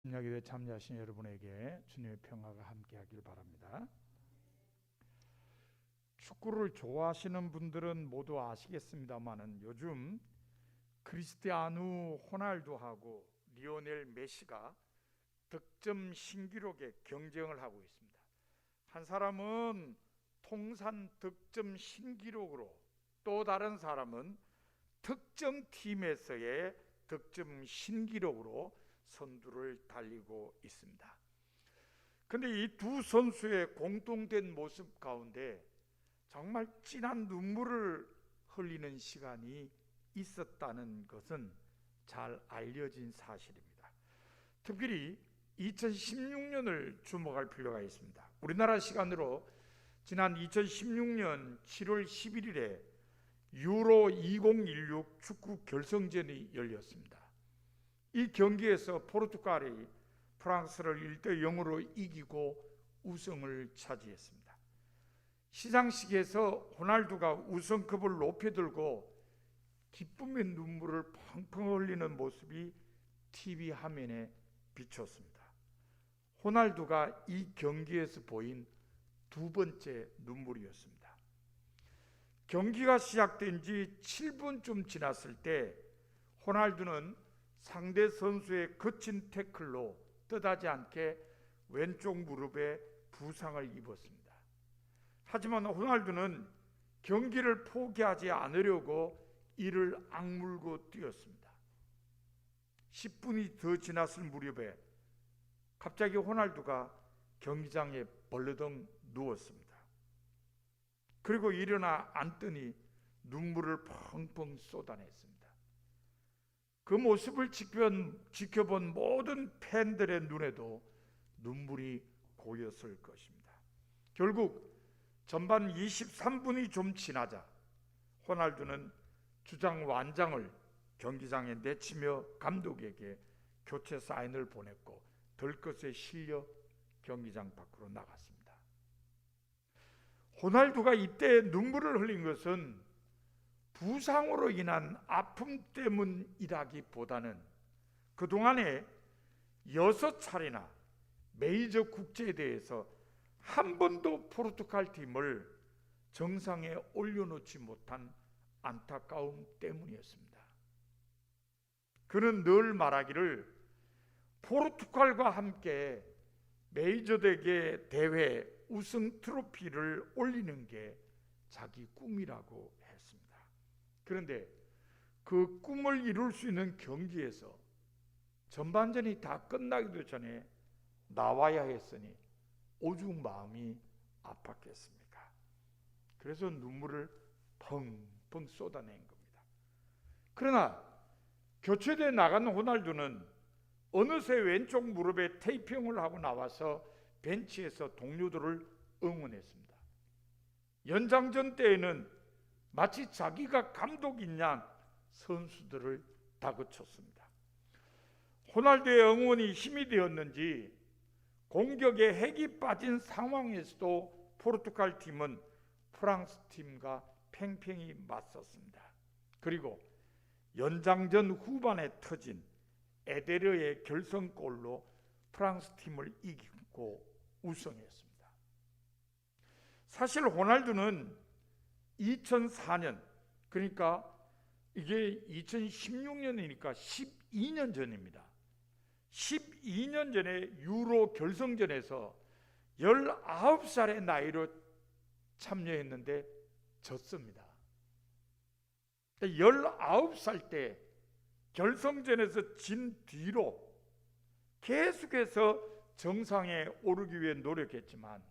심야기도에 참여하신 여러분에게 주님의 평화가 함께하길 바랍니다. 축구를 좋아하시는 분들은 모두 아시겠습니다만은 요즘 크리스티아누 호날두하고 리오넬 메시가 득점 신기록에 경쟁을 하고 있습니다. 한 사람은 통산 득점 신기록으로, 또 다른 사람은 특정 팀에서의 득점 신기록으로 선두를 달리고 있습니다. 그런데 이 두 선수의 공통된 모습 가운데 정말 진한 눈물을 흘리는 시간이 있었다는 것은 잘 알려진 사실입니다. 특별히 2016년을 주목할 필요가 있습니다. 우리나라 시간으로 지난 2016년 7월 11일에 유로 2016 축구 결승전이 열렸습니다. 이 경기에서 포르투갈이 프랑스를 1대0으로 이기고 우승을 차지했습니다. 시상식에서 호날두가 우승컵을 높이 들고 기쁨의 눈물을 펑펑 흘리는 모습이 TV 화면에 비쳤습니다. 호날두가 이 경기에서 보인 두 번째 눈물이었습니다. 경기가 시작된 지 7분쯤 지났을 때 호날두는 상대 선수의 거친 태클로 뜻하지 않게 왼쪽 무릎에 부상을 입었습니다. 하지만 호날두는 경기를 포기하지 않으려고 이를 악물고 뛰었습니다. 10분이 더 지났을 무렵에 갑자기 호날두가 경기장에 벌러덩 누웠습니다. 그리고 일어나 앉더니 눈물을 펑펑 쏟아냈습니다. 그 모습을 지켜본 모든 팬들의 눈에도 눈물이 고였을 것입니다. 결국 전반 23분이 좀 지나자 호날두는 주장 완장을 경기장에 내치며 감독에게 교체 사인을 보냈고 들것에 실려 경기장 밖으로 나갔습니다. 호날두가 이때 눈물을 흘린 것은 부상으로 인한 아픔 때문이라기보다는 그동안에 6차례나 메이저 국제대회에서 한 번도 포르투갈 팀을 정상에 올려놓지 못한 안타까움 때문이었습니다. 그는 늘 말하기를 포르투갈과 함께 메이저대회 대회 우승 트로피를 올리는 게 자기 꿈이라고 했습니다. 그런데 그 꿈을 이룰 수 있는 경기에서 전반전이 다 끝나기도 전에 나와야 했으니 오죽 마음이 아팠겠습니까? 그래서 눈물을 펑펑 쏟아낸 겁니다. 그러나 교체돼 나간 호날두는 어느새 왼쪽 무릎에 테이핑을 하고 나와서 벤치에서 동료들을 응원했습니다. 연장전 때에는 마치 자기가 감독인 양 선수들을 다그쳤습니다. 호날두의 응원이 힘이 되었는지 공격에 핵이 빠진 상황에서도 포르투갈 팀은 프랑스 팀과 팽팽히 맞섰습니다. 그리고 연장전 후반에 터진 에데르의 결승골로 프랑스 팀을 이기고 우승했습니다. 사실 호날두는 2004년, 그러니까 이게 2016년이니까 12년 전입니다. 12년 전에 유로 결승전에서 19살의 나이로 참여했는데 졌습니다. 19살 때 결승전에서 진 뒤로 계속해서 정상에 오르기 위해 노력했지만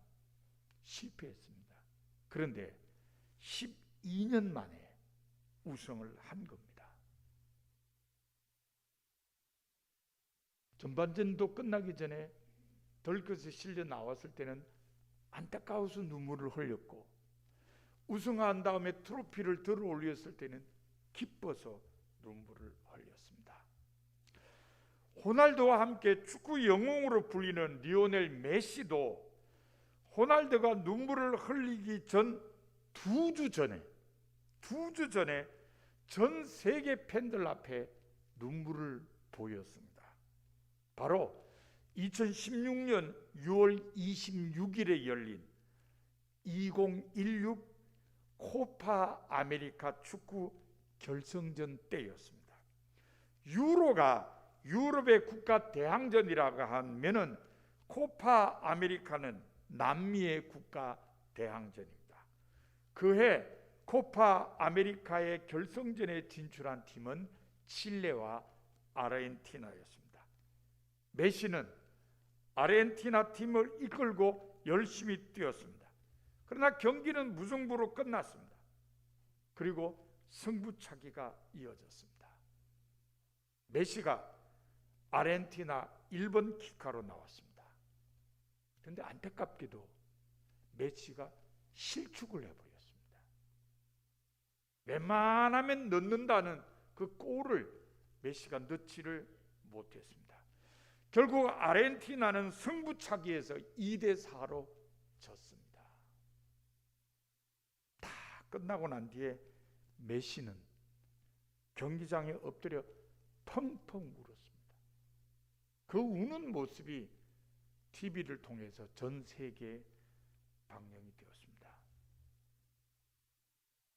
실패했습니다. 그런데 12년 만에 우승을 한 겁니다. 전반전도 끝나기 전에 덜것에 실려 나왔을 때는 안타까워서 눈물을 흘렸고, 우승한 다음에 트로피를 들어 올렸을 때는 기뻐서 눈물을 흘렸습니다. 호날두와 함께 축구 영웅으로 불리는 리오넬 메시도 호날두가 눈물을 흘리기 전 2주 전에 전 세계 팬들 앞에 눈물을 보였습니다. 바로 2016년 6월 26일에 열린 2016 코파 아메리카 축구 결승전 때였습니다. 유로가 유럽의 국가 대항전이라고 하면은 코파 아메리카는 남미의 국가 대항전입니다. 그해 코파 아메리카의 결승전에 진출한 팀은 칠레와 아르헨티나였습니다. 메시는 아르헨티나 팀을 이끌고 열심히 뛰었습니다. 그러나 경기는 무승부로 끝났습니다. 그리고 승부차기가 이어졌습니다. 메시가 아르헨티나 1번 키커로 나왔습니다. 그런데 안타깝게도 메시가 실축을 해버렸습니다. 웬만하면 넣는다는 그 골을 메시가 넣지를 못했습니다. 결국 아르헨티나는 승부차기에서 2대4로 졌습니다. 다 끝나고 난 뒤에 메시는 경기장에 엎드려 펑펑 울었습니다. 그 우는 모습이 TV를 통해서 전 세계에 방영이 되었습니다.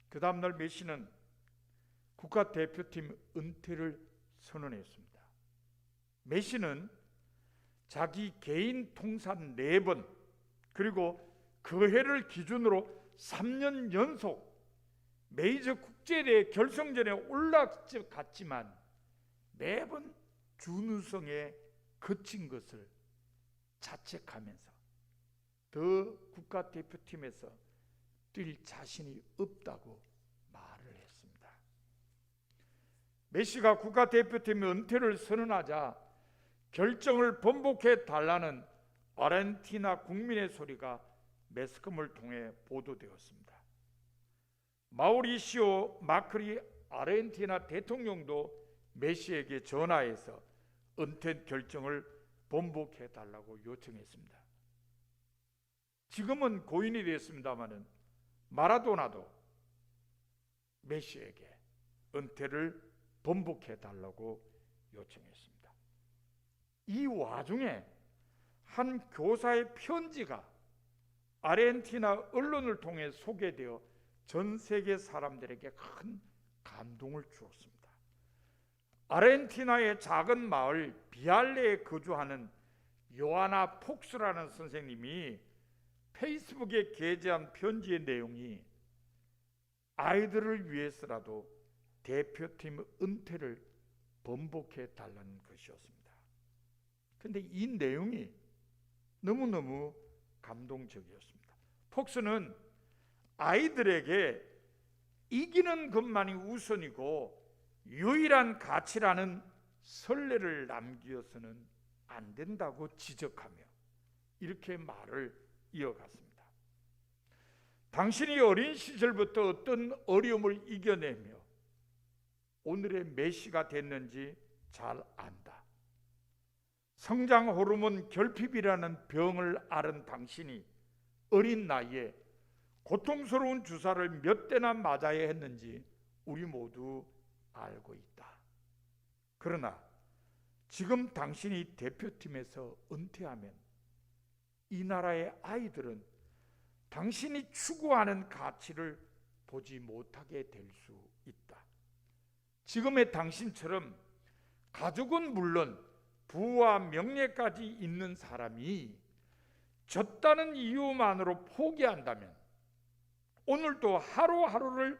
그 다음날 메시는 국가대표팀 은퇴를 선언했습니다. 메시는 자기 개인 통산 4번 그리고 그 해를 기준으로 3년 연속 메이저 국제대회 결승전에 올라갔지만 매번 준우승에 그친 것을 자책하면서 더 국가대표팀에서 뛸 자신이 없다고 말을 했습니다. 메시가 국가대표팀 은퇴를 선언하자 결정을 번복해 달라는 아르헨티나 국민의 소리가 매스컴을 통해 보도되었습니다. 마우리시오 마크리 아르헨티나 대통령도 메시에게 전화해서 은퇴 결정을 번복해 달라고 요청했습니다. 지금은 고인이 됐습니다마는 마라도나도 메시에게 은퇴를 번복해 달라고 요청했습니다. 이 와중에 한 교사의 편지가 아르헨티나 언론을 통해 소개되어 전 세계 사람들에게 큰 감동을 주었습니다. 아르헨티나의 작은 마을 비알레에 거주하는 요하나 폭스라는 선생님이 페이스북에 게재한 편지의 내용이 아이들을 위해서라도 대표팀 은퇴를 번복해 달라는 것이었습니다. 그런데 이 내용이 너무너무 감동적이었습니다. 폭스는 아이들에게 이기는 것만이 우선이고 유일한 가치라는 선례를 남겨서는 안 된다고 지적하며 이렇게 말을 이어갔습니다. 당신이 어린 시절부터 어떤 어려움을 이겨내며 오늘의 메시가 됐는지 잘 안다. 성장 호르몬 결핍이라는 병을 앓은 당신이 어린 나이에 고통스러운 주사를 몇 대나 맞아야 했는지 우리 모두 알고 있다. 그러나 지금 당신이 대표팀에서 은퇴하면 이 나라의 아이들은 당신이 추구하는 가치를 보지 못하게 될 수 있다. 지금의 당신처럼 가족은 물론 부와 명예까지 있는 사람이 졌다는 이유만으로 포기한다면 오늘도 하루하루를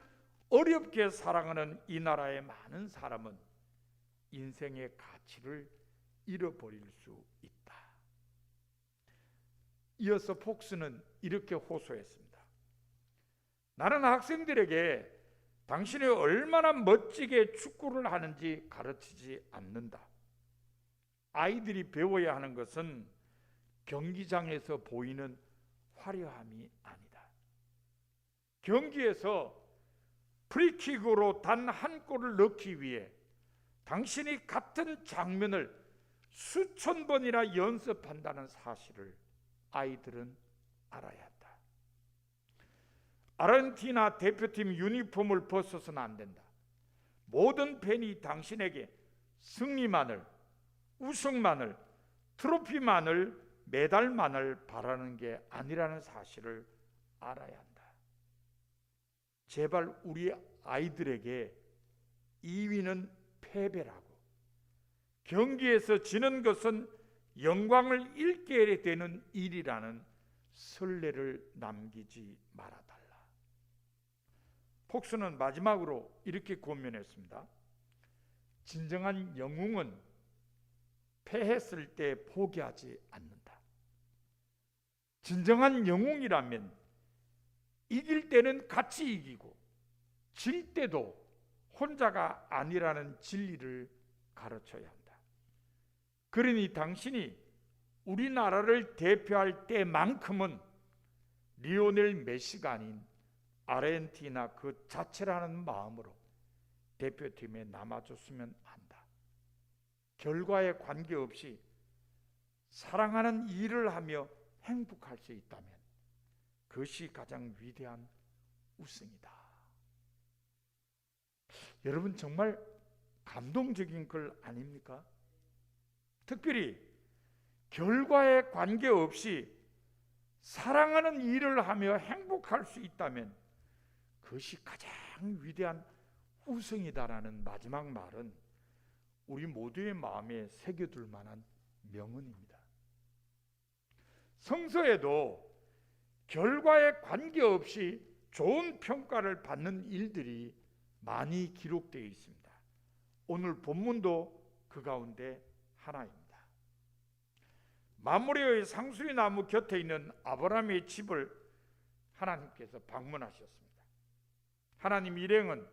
어렵게 살아가는 이 나라의 많은 사람은 인생의 가치를 잃어버릴 수 있다. 이어서 폭스는 이렇게 호소했습니다. 나는 학생들에게 당신이 얼마나 멋지게 축구를 하는지 가르치지 않는다. 아이들이 배워야 하는 것은 경기장에서 보이는 화려함이 아니다. 경기에서 프리킥으로 단 한 골을 넣기 위해 당신이 같은 장면을 수천 번이나 연습한다는 사실을 아이들은 알아야 한다. 아르헨티나 대표팀 유니폼을 벗어서는 안 된다. 모든 팬이 당신에게 승리만을, 우승만을, 트로피만을 메달만을 바라는 게 아니라는 사실을 알아야 한다. 제발 우리 아이들에게 2위는 패배라고, 경기에서 지는 것은 영광을 잃게 되는 일이라는 선례를 남기지 말아달라. 폭스는 마지막으로 이렇게 권면했습니다. 진정한 영웅은 패했을 때 포기하지 않는다. 진정한 영웅이라면 이길 때는 같이 이기고 질 때도 혼자가 아니라는 진리를 가르쳐야 한다. 그러니 당신이 우리나라를 대표할 때만큼은 리오넬 메시가 아닌 아르헨티나 그 자체라는 마음으로 대표팀에 남아줬으면 한다. 결과에 관계없이 사랑하는 일을 하며 행복할 수 있다면 그것이 가장 위대한 우승이다. 여러분, 정말 감동적인 글 아닙니까? 특별히 결과에 관계없이 사랑하는 일을 하며 행복할 수 있다면 그것이 가장 위대한 우승이다라는 마지막 말은 우리 모두의 마음에 새겨둘 만한 명언입니다. 성서에도 결과에 관계없이 좋은 평가를 받는 일들이 많이 기록되어 있습니다. 오늘 본문도 그 가운데 하나입니다. 마므레의 상수리 나무 곁에 있는 아브라함의 집을 하나님께서 방문하셨습니다. 하나님 일행은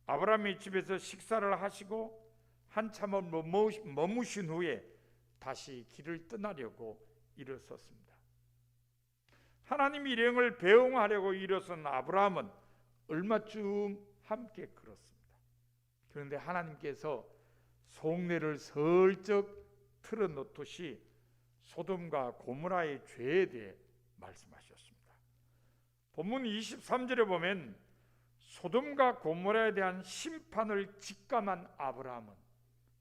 아브라함의 집에서 식사를 하시고 한참을 머무신 후에 다시 길을 떠나려고 일어섰습니다. 하나님 일행을 배웅하려고 일어선 아브라함은 얼마쯤 함께 걸었습니다. 그런데 하나님께서 속내를 슬쩍 틀어놓듯이 소돔과 고모라의 죄에 대해 말씀하셨습니다. 본문 23절에 보면 소돔과 고모라에 대한 심판을 직감한 아브라함은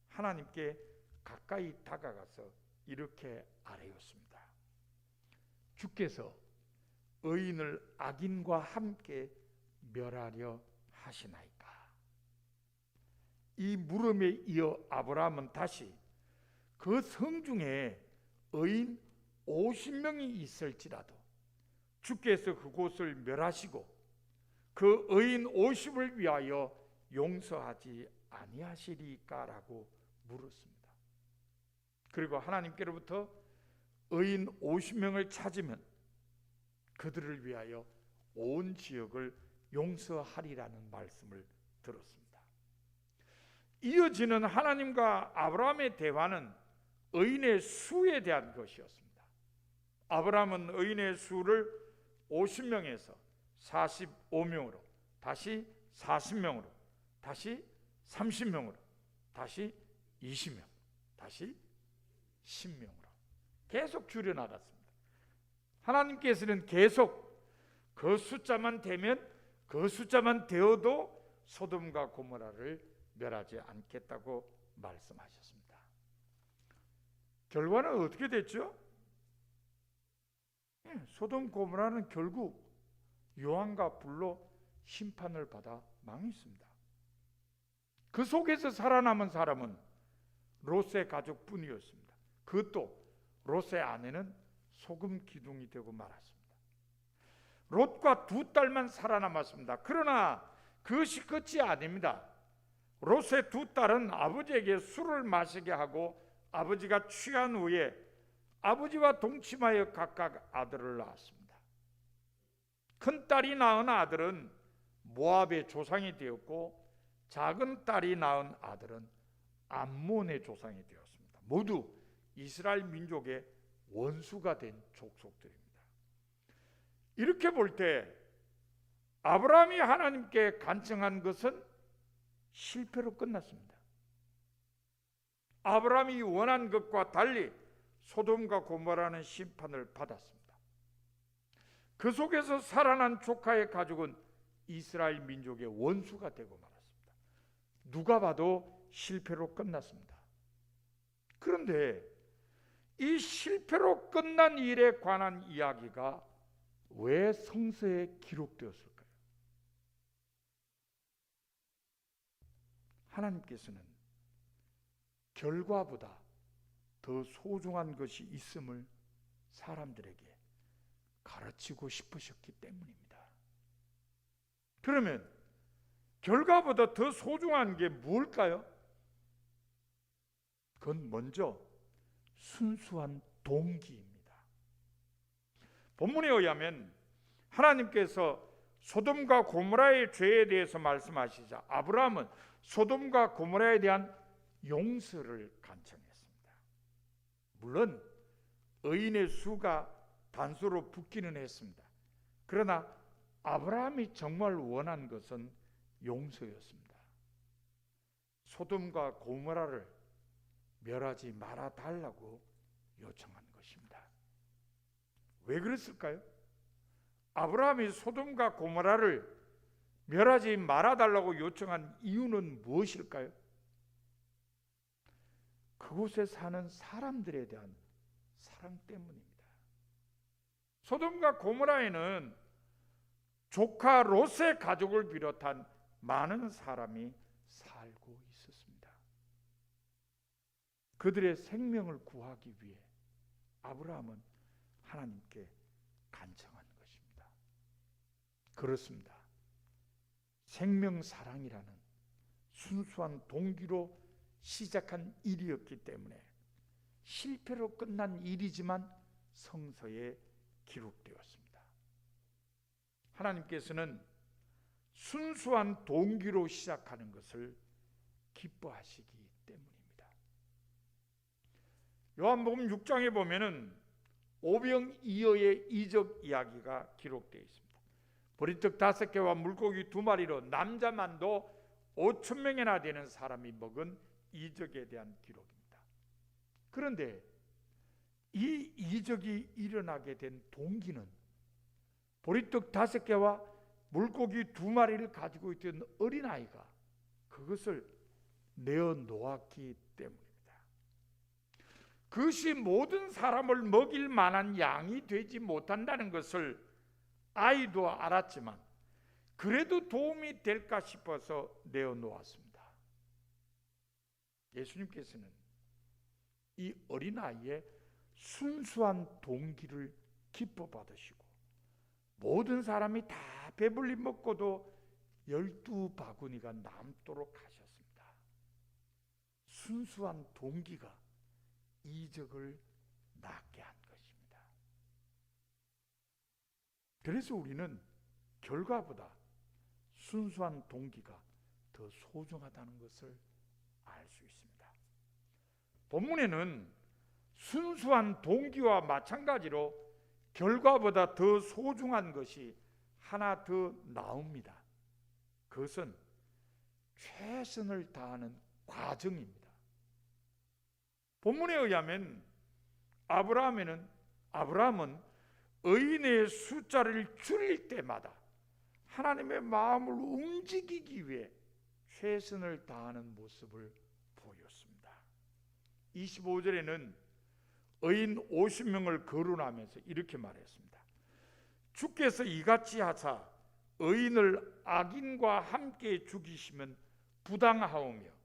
하나님께 가까이 다가가서 이렇게 아뢰었습니다. 주께서 의인을 악인과 함께 멸하려 하시나이까? 이 물음에 이어 아브라함은 다시 그 성중에 의인 50명이 있을지라도 주께서 그곳을 멸하시고 그 의인 50을 위하여 용서하지 아니하시리까라고 물었습니다. 그리고 하나님께로부터 의인 50명을 찾으면 그들을 위하여 온 지역을 용서하리라는 말씀을 들었습니다. 이어지는 하나님과 아브라함의 대화는 의인의 수에 대한 것이었습니다. 아브라함은 의인의 수를 50명에서 45명으로, 다시 40명으로, 다시 30명으로, 다시 20명, 다시 10명으로 계속 줄여나갔습니다. 하나님께서는 계속 그 숫자만 되면, 그 숫자만 되어도 소돔과 고모라를 멸하지 않겠다고 말씀하셨습니다. 결과는 어떻게 됐죠? 소돔 고모라는 결국 유황과 불로 심판을 받아 망했습니다. 그 속에서 살아남은 사람은 롯의 가족뿐이었습니다. 그것도 롯의 아내는 소금 기둥이 되고 말았습니다. 롯과 두 딸만 살아남았습니다. 그러나 그것이 끝이 아닙니다. 롯의 두 딸은 아버지에게 술을 마시게 하고 아버지가 취한 후에 아버지와 동침하여 각각 아들을 낳았습니다. 큰 딸이 낳은 아들은 모압의 조상이 되었고 작은 딸이 낳은 아들은 암몬의 조상이 되었습니다. 모두 이스라엘 민족의 원수가 된 족속들입니다. 이렇게 볼 때 아브라함이 하나님께 간청한 것은 실패로 끝났습니다. 아브라함이 원한 것과 달리 소돔과 고모라는 심판을 받았습니다. 그 속에서 살아난 조카의 가족은 이스라엘 민족의 원수가 되고 말았습니다. 누가 봐도 실패로 끝났습니다. 그런데 이 실패로 끝난 일에 관한 이야기가 왜 성서에 기록되었을까요? 하나님께서는 결과보다 더 소중한 것이 있음을 사람들에게 가르치고 싶으셨기 때문입니다. 그러면 결과보다 더 소중한 게 뭘까요? 그건 먼저 순수한 동기입니다. 본문에 의하면 하나님께서 소돔과 고모라의 죄에 대해서 말씀하시자 아브라함은 소돔과 고모라에 대한 용서를 간청했습니다. 물론 의인의 수가 단수로 붙기는 했습니다. 그러나 아브라함이 정말 원한 것은 용서였습니다. 소돔과 고모라를 멸하지 말아 달라고 요청한 것입니다. 왜 그랬을까요? 아브라함이 소돔과 고모라를 멸하지 말아 달라고 요청한 이유는 무엇일까요? 그곳에 사는 사람들에 대한 사랑 때문입니다. 소돔과 고모라에는 조카 롯의 가족을 비롯한 많은 사람이 살고 있었습니다. 그들의 생명을 구하기 위해 아브라함은 하나님께 간청한 것입니다. 그렇습니다. 생명사랑이라는 순수한 동기로 시작한 일이었기 때문에 실패로 끝난 일이지만 성서에 기록되었습니다. 하나님께서는 순수한 동기로 시작하는 것을 기뻐하시기 때문입니다. 요한복음 6장에 보면은 오병이어의 이적 이야기가 기록되어 있습니다. 보리떡 5개와 물고기 2마리로 남자만도 5,000명이나 되는 사람이 먹은 이적에 대한 기록입니다. 그런데 이 이적이 일어나게 된 동기는 보리떡 5개와 물고기 2마리를 가지고 있던 어린아이가 그것을 내어놓았기 때문입니다. 그것이 모든 사람을 먹일 만한 양이 되지 못한다는 것을 아이도 알았지만 그래도 도움이 될까 싶어서 내어놓았습니다. 예수님께서는 이 어린아이의 순수한 동기를 기뻐 받으시고 모든 사람이 다 배불리 먹고도 12바구니가 남도록 하셨습니다. 순수한 동기가 이적을 낳게 한 것입니다. 그래서 우리는 결과보다 순수한 동기가 더 소중하다는 것을 알 수 있습니다. 본문에는 순수한 동기와 마찬가지로 결과보다 더 소중한 것이 하나 더 나옵니다. 그것은 최선을 다하는 과정입니다. 본문에 의하면 아브라함은 의인의 숫자를 줄일 때마다 하나님의 마음을 움직이기 위해 최선을 다하는 모습을 보였습니다. 25절에는 의인 50명을 거론하면서 이렇게 말했습니다. 주께서 이같이 하사 의인을 악인과 함께 죽이시면 부당하오며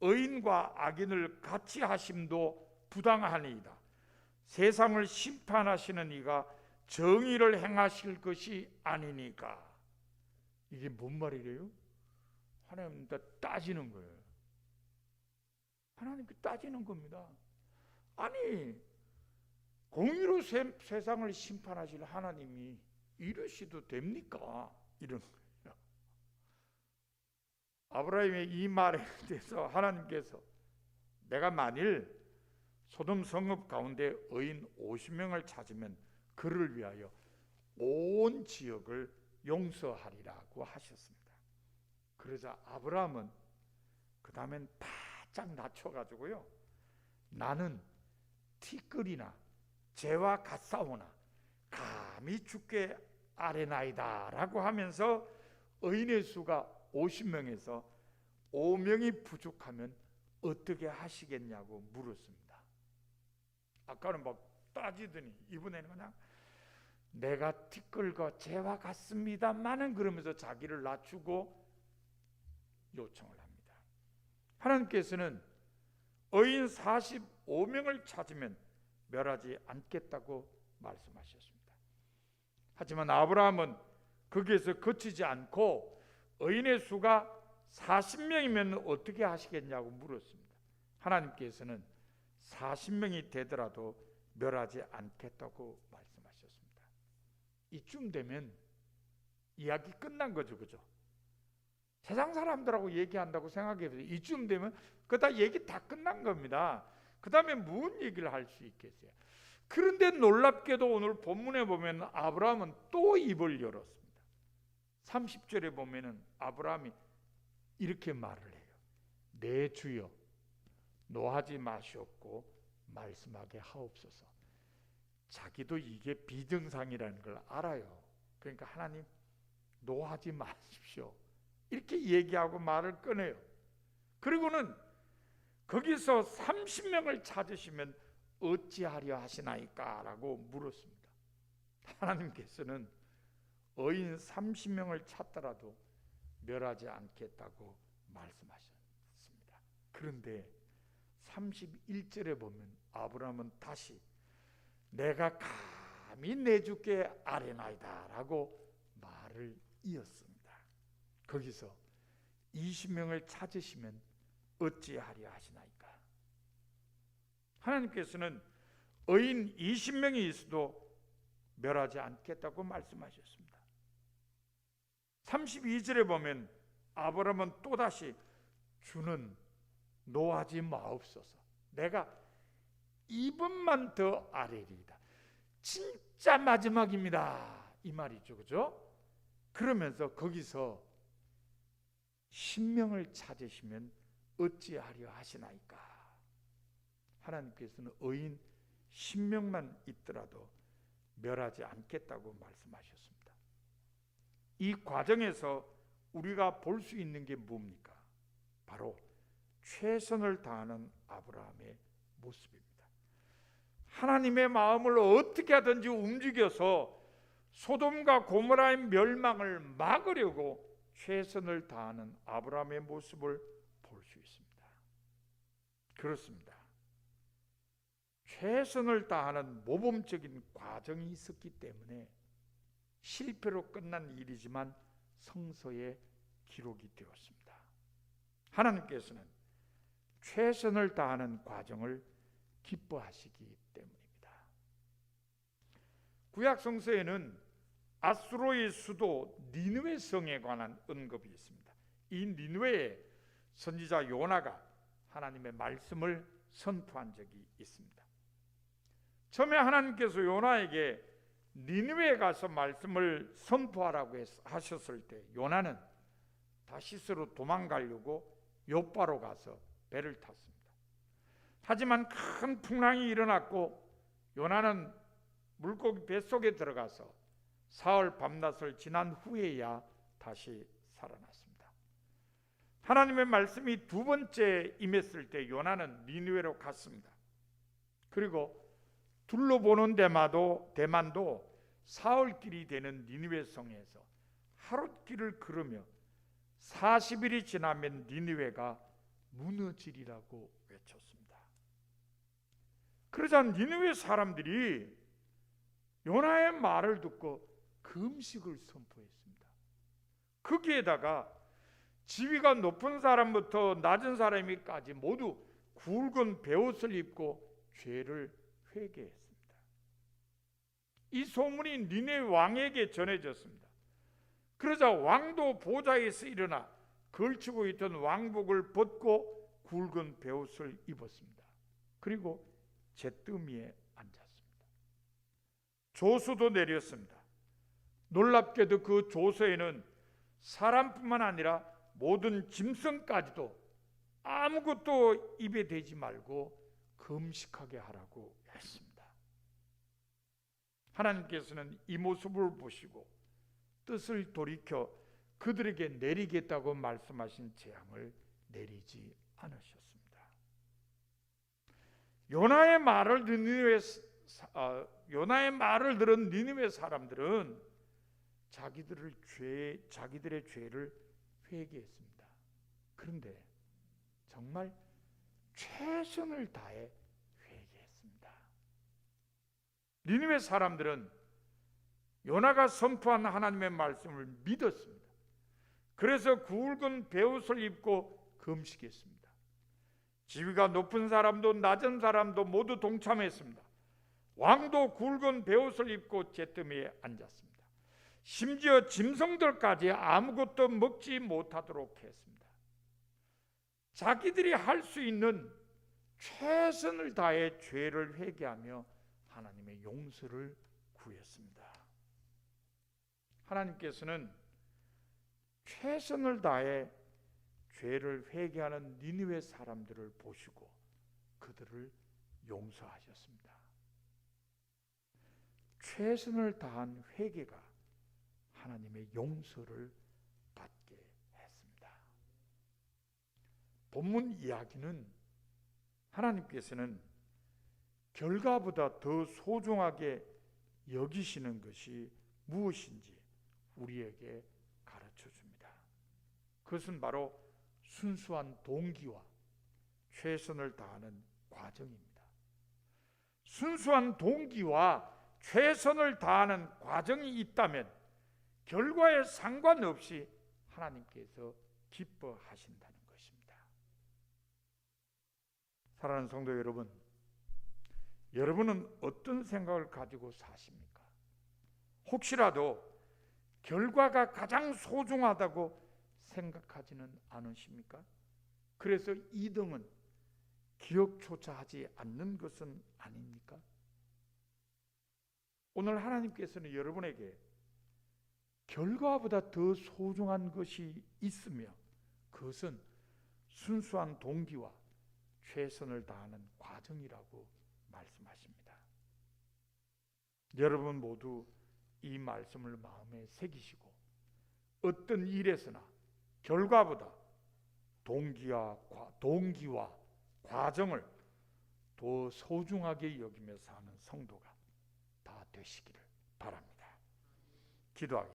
의인과 악인을 같이 하심도 부당하니이다. 세상을 심판하시는 이가 정의를 행하실 것이 아니니까. 이게 뭔 말이래요? 하나님께 따지는 거예요. 하나님께 따지는 겁니다. 아니 공의로 세상을 심판하실 하나님이 이러시도 됩니까? 이런 거예요. 아브라함의 이 말에 대해서 하나님께서 내가 만일 소돔 성읍 가운데 의인 50명을 찾으면 그를 위하여 온 지역을 용서하리라고 하셨습니다. 그러자 아브라함은 그 다음엔 바짝 낮춰가지고요, 나는 티끌이나 재와 같사오나 감히 주께 아뢰나이다 라고 하면서 의인의 수가 50명에서 5명이 부족하면 어떻게 하시겠냐고 물었습니다. 아까는 막 따지더니 이번에는 그냥 내가 티끌과 재와 같습니다만은 그러면서 자기를 낮추고 요청을 합니다. 하나님께서는 의인 45명을 찾으면 멸하지 않겠다고 말씀하셨습니다. 하지만 아브라함은 거기에서 그치지 않고 의인의 수가 40명이면 어떻게 하시겠냐고 물었습니다. 하나님께서는 40명이 되더라도 멸하지 않겠다고 말씀하셨습니다. 이쯤 되면 이야기 끝난 거죠, 그죠? 세상 사람들하고 얘기한다고 생각해보세요. 이쯤 되면 그다 얘기 다 끝난 겁니다. 그 다음에 무슨 얘기를 할 수 있겠어요? 그런데 놀랍게도 오늘 본문에 보면 아브라함은 또 입을 열었습니다. 30절에 보면은 아브라함이 이렇게 말을 해요. 내 주여 노하지 마시옵고 말씀하게 하옵소서. 자기도 이게 비정상이라는 걸 알아요. 그러니까 하나님 노하지 마십시오. 이렇게 얘기하고 말을 꺼내요. 그리고는 거기서 30명을 찾으시면 어찌하려 하시나이까? 라고 물었습니다. 하나님께서는 의인 30명을 찾더라도 멸하지 않겠다고 말씀하셨습니다. 그런데 31절에 보면 아브라함은 다시 내가 감히 내 주께 아뢰나이다 라고 말을 이었습니다. 거기서 20명을 찾으시면 어찌하려 하시나이까? 하나님께서는 의인 20명이 있어도 멸하지 않겠다고 말씀하셨습니다. 32절에 보면 아브라함은 또다시 주는 노하지 마옵소서. 내가 이번만 더 아뢰리이다. 진짜 마지막입니다. 이 말이죠, 그죠? 그러면서 거기서 10명을 찾으시면 어찌하려 하시나이까? 하나님께서는 의인 10명만 있더라도 멸하지 않겠다고 말씀하셨습니다. 이 과정에서 우리가 볼 수 있는 게 뭡니까? 바로 최선을 다하는 아브라함의 모습입니다. 하나님의 마음을 어떻게 하든지 움직여서 소돔과 고모라의 멸망을 막으려고 최선을 다하는 아브라함의 모습을 볼 수 있습니다. 그렇습니다. 최선을 다하는 모범적인 과정이 있었기 때문에 실패로 끝난 일이지만 성서에 기록이 되었습니다. 하나님께서는 최선을 다하는 과정을 기뻐하시기 때문입니다. 구약 성서에는 아수르의 수도 니느웨 성에 관한 언급이 있습니다. 이 니느웨에 선지자 요나가 하나님의 말씀을 선포한 적이 있습니다. 처음에 하나님께서 요나에게 니느웨에 가서 말씀을 선포하라고 하셨을 때 요나는 다시스로 도망가려고 요바로 가서 배를 탔습니다. 하지만 큰 풍랑이 일어났고 요나는 물고기 뱃속에 들어가서 사흘 밤낮을 지난 후에야 다시 살아났습니다. 하나님의 말씀이 두 번째 임했을 때 요나는 니느웨로 갔습니다. 그리고 둘러보는 대만도 사흘길이 되는 니느웨 성에서 하룻길을 걸으며 40일이 지나면 니느웨가 무너지리라고 외쳤습니다. 그러자 니느웨 사람들이 요나의 말을 듣고 금식을 선포했습니다. 거기에다가 지위가 높은 사람부터 낮은 사람이까지 모두 굵은 베옷을 입고 죄를 회개했습니다. 이 소문이 니네 왕에게 전해졌습니다. 그러자 왕도 보좌에서 일어나 걸치고 있던 왕복을 벗고 굵은 베옷을 입었습니다. 그리고 잿더미에 앉았습니다. 조서도 내렸습니다. 놀랍게도 그 조서에는 사람뿐만 아니라 모든 짐승까지도 아무것도 입에 대지 말고 금식하게 하라고 했습니다. 하나님께서는 이 모습을 보시고 뜻을 돌이켜 그들에게 내리겠다고 말씀하신 재앙을 내리지 않으셨습니다. 요나의 말을 들은 니느웨 사람들은 자기들의 죄를 회개했습니다. 그런데 정말 최선을 다해 회개했습니다. 니느웨 사람들은 요나가 선포한 하나님의 말씀을 믿었습니다. 그래서 굵은 베옷을 입고 금식했습니다. 지위가 높은 사람도 낮은 사람도 모두 동참했습니다. 왕도 굵은 베옷을 입고 잿더미에 앉았습니다. 심지어 짐승들까지 아무것도 먹지 못하도록 했습니다. 자기들이 할 수 있는 최선을 다해 죄를 회개하며 하나님의 용서를 구했습니다. 하나님께서는 최선을 다해 죄를 회개하는 니느웨 사람들을 보시고 그들을 용서하셨습니다. 최선을 다한 회개가 하나님의 용서를 받게 했습니다. 본문 이야기는 하나님께서는 결과보다 더 소중하게 여기시는 것이 무엇인지 우리에게 가르쳐 줍니다. 그것은 바로 순수한 동기와 최선을 다하는 과정입니다. 순수한 동기와 최선을 다하는 과정이 있다면 결과에 상관없이 하나님께서 기뻐하신다는 것입니다. 사랑하는 성도 여러분, 여러분은 어떤 생각을 가지고 사십니까? 혹시라도 결과가 가장 소중하다고 생각하지는 않으십니까? 그래서 2등은 기억조차 하지 않는 것은 아닙니까? 오늘 하나님께서는 여러분에게 결과보다 더 소중한 것이 있으며 그것은 순수한 동기와 최선을 다하는 과정이라고 말씀하십니다. 여러분 모두 이 말씀을 마음에 새기시고 어떤 일에서나 결과보다 동기와 과정을 더 소중하게 여기며 사는 성도가 다 되시기를 바랍니다. 기도하겠습니다.